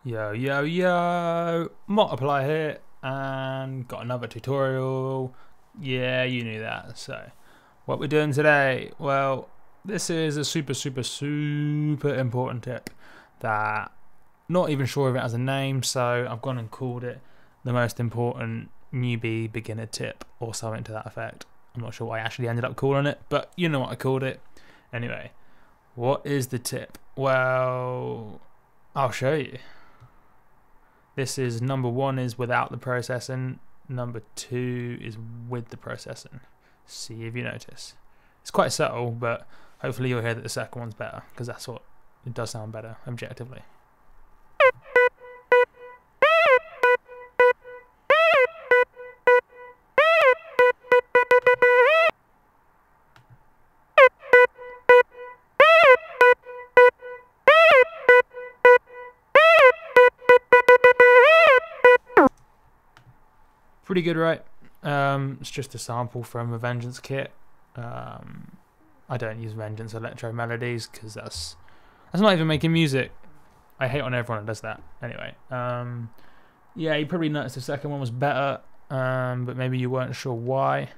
Yo, yo, yo, multiplier here, and got another tutorial. Yeah, you knew that. So, what we're doing today, well, this is a super important tip that not even sure if it has a name, so I've gone and called it the most important newbie beginner tip or something to that effect. I'm not sure what I actually ended up calling it, but you know what I called it. Anyway, what is the tip? Well, I'll show you. This is number 1 is without the processing, number 2 is with the processing. See if you notice. It's quite subtle, but hopefully you'll hear that the second one's better, because that's what it does sound better objectively. Pretty good, right? It's just a sample from a Vengeance kit. I don't use Vengeance electro melodies because that's not even making music. I hate on everyone that does that. Anyway, yeah, you probably noticed the second one was better, but maybe you weren't sure why.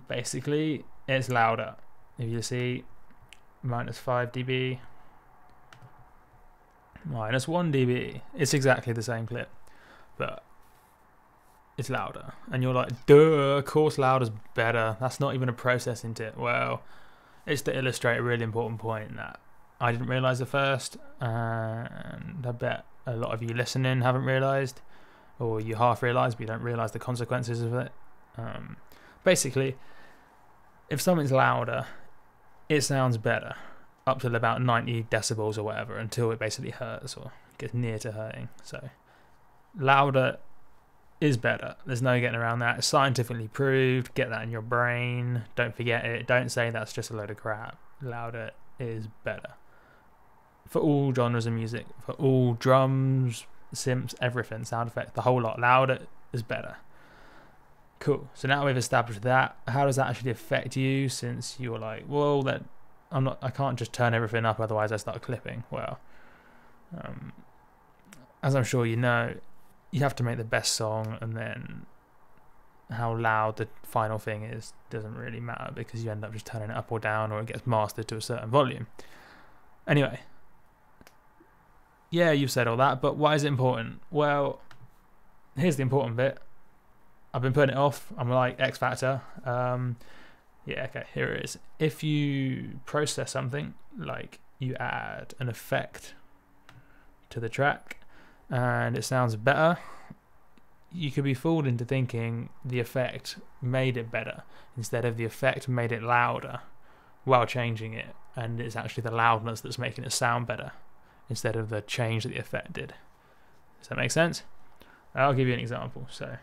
Basically, it's louder. If you see, -5 dB, -1 dB. It's exactly the same clip, but it's louder, and you're like, duh, of course louder's better, that's not even a processing tip. Well, it's to illustrate a really important point that I didn't realise at first, and I bet a lot of you listening haven't realised, or you half realise but you don't realise the consequences of it. Basically, if something's louder, it sounds better up to about 90 decibels or whatever, until it basically hurts or gets near to hurting. So louder is better. There's no getting around that. It's scientifically proved. Get that in your brain. Don't forget it. Don't say that's just a load of crap. Louder is better. For all genres of music. For all drums, synths, everything, sound effects, the whole lot. Louder is better. Cool. So now we've established that. How does that actually affect you? Since you're like, well, that I can't just turn everything up, otherwise I start clipping. Well, as I'm sure you know, you have to make the best song, and then how loud the final thing is doesn't really matter, because you end up just turning it up or down, or it gets mastered to a certain volume. Anyway, yeah, you've said all that, but why is it important? Well, here's the important bit. I've been putting it off. I'm like X Factor. Yeah, okay, here it is. If you process something, like you add an effect to the track, and it sounds better, you could be fooled into thinking the effect made it better, instead of the effect made it louder while changing it, and it's actually the loudness that's making it sound better instead of the change that the effect did. Does that make sense? I'll give you an example. So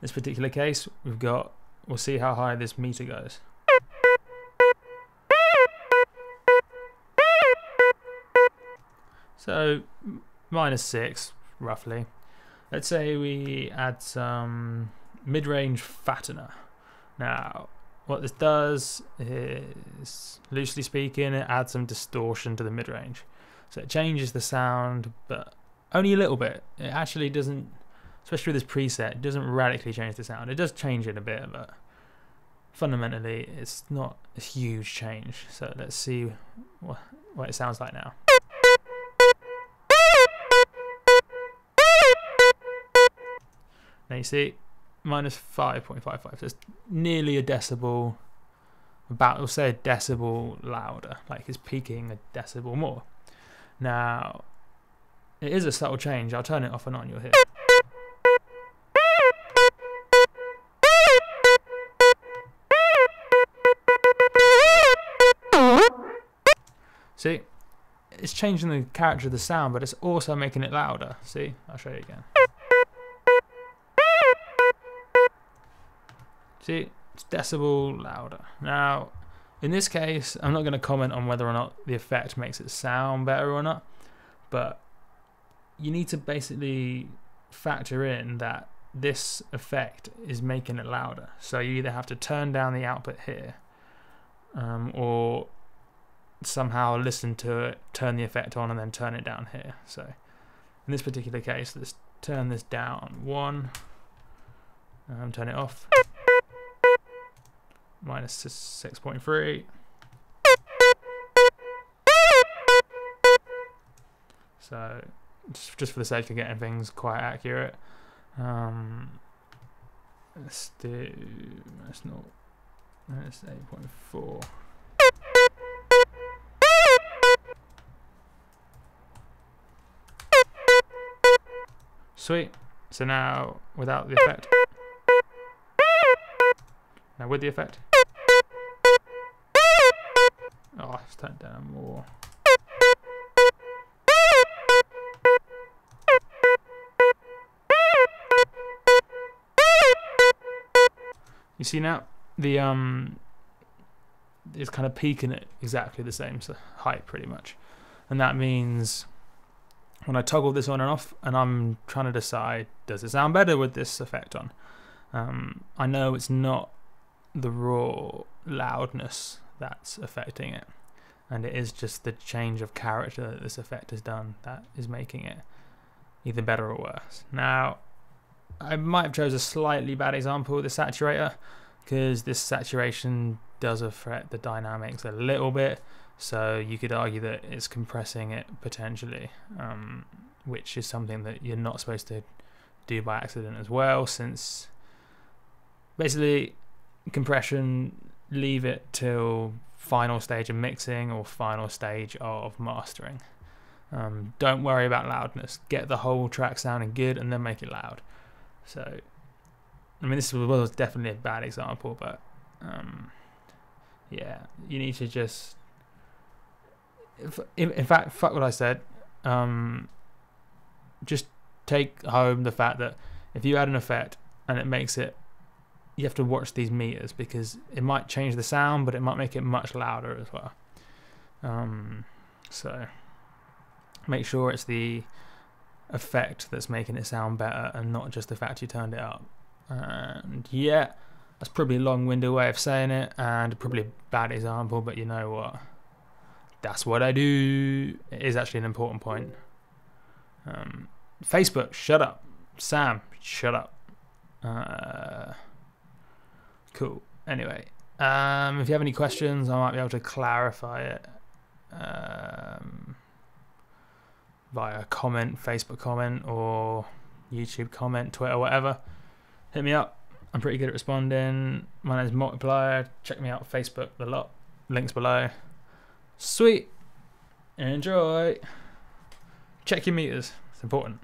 this particular case, we'll see how high this meter goes. So -6 roughly. Let's say we add some mid-range fattener. Now what this does is, loosely speaking, it adds some distortion to the mid-range, so it changes the sound, but only a little bit. It actually doesn't, especially with this preset, it doesn't radically change the sound. It does change it a bit, but fundamentally it's not a huge change. So let's see what it sounds like now. Now you see, -5.55, so it's nearly a decibel, we'll say a decibel louder, like it's peaking a decibel more. Now, it is a subtle change. I'll turn it off and on, you'll hear. See, it's changing the character of the sound, but it's also making it louder. See, I'll show you again. See, it's decibel louder. Now, in this case, I'm not going to comment on whether or not the effect makes it sound better or not, but you need to basically factor in that this effect is making it louder. So you either have to turn down the output here, or somehow listen to it, turn the effect on, and then turn it down here. So in this particular case, let's turn this down 1, turn it off, minus 6.3. So just for the sake of getting things quite accurate, let's do, that's 8.4. Sweet. So now without the effect. Now with the effect. Oh, let's turn it down more. You see now the it's kind of peaking at exactly the same height pretty much, and that means when I toggle this on and off and I'm trying to decide, does it sound better with this effect on, I know it's not the raw loudness that's affecting it, and it is just the change of character that this effect has done that is making it either better or worse. Now I might have chose a slightly bad example with the saturator, because this saturation does affect the dynamics a little bit, so you could argue that it's compressing it potentially, which is something that you're not supposed to do by accident as well, since basically compression, leave it till final stage of mixing or final stage of mastering. Don't worry about loudness, get the whole track sounding good and then make it loud. So, I mean, this was definitely a bad example, but yeah, you need to just, in fact, fuck what I said. Just take home the fact that if you add an effect and it makes it, you have to watch these meters, because it might change the sound, but it might make it much louder as well. So make sure it's the effect that's making it sound better and not just the fact you turned it up. And yeah, that's probably a long-winded way of saying it and probably a bad example, but you know what, that's what I do. It is actually an important point. Facebook, shut up. Sam, shut up. Cool. Anyway, if you have any questions, I might be able to clarify it via comment, Facebook comment, or YouTube comment, Twitter, whatever. Hit me up. I'm pretty good at responding. My name is Multiplier. Check me out, Facebook, the lot. Links below. Sweet. Enjoy. Check your meters. It's important.